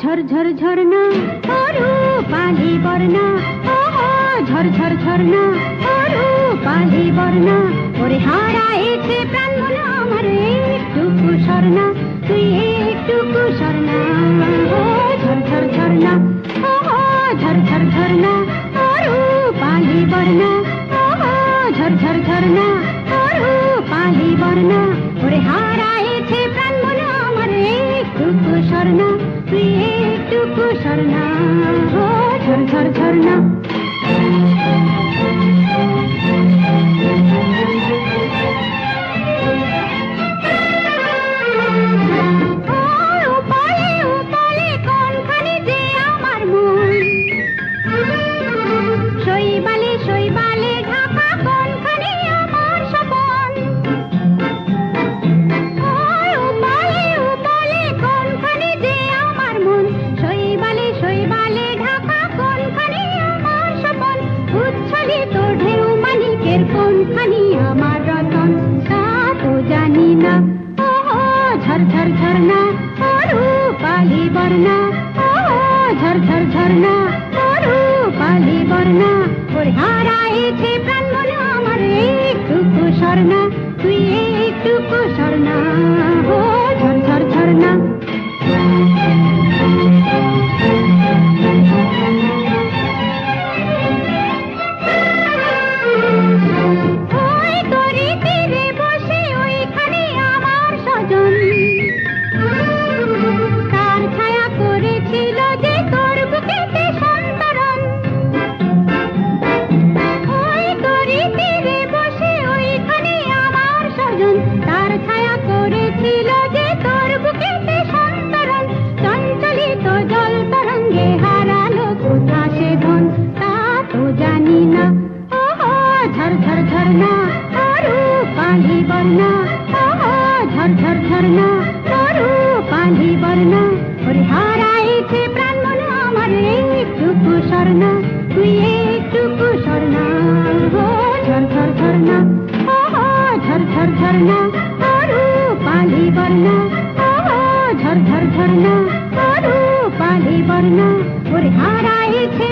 झरझर झरना रूपाली बरना, झरझर झरना रूपाली बरना, ওরে হারাইছে প্রাণ মনে আমার একটুকু স্বর্ণা, তুই একটুকু স্বর্ণা। ঝরঝর ঝরনা, ঝরঝর ঝরনা রূপালি বরনা, ঝরঝর ঝরনা রূপালি বরনা, ওরে হারাইছে প্রাণ মনে আমার একটুকু স্বর্ণা, তুই একটুকু স্বর্ণা। ঝরঝর ঝরনা। কোনখানি আমার রতন তা তো জানি না। ঝরঝর ঝরনা রূপালি বরনা, ঝরঝর ঝরনা রূপালি বরনা, ওরে হারাইছে প্রাণ মনে আমার একটুকু স্বর্ণা, তুই একটুকু স্বর্ণা। ঝরঝর ঝরনা। ঝরঝর ঝরনা রূপালি বরনা, ঝরঝর ঝরনা রূপালি বরনা, ওরে হারাইছে প্রাণ মনে আমার একটুকু স্বর্ণা, তুই একটুকু স্বর্ণা। ঝরঝর ঝরনা, ঝরঝর ঝরনা রূপালি বরনা, ঝরঝর ঝরনা রূপালি বরনা, ওরে হারাইছে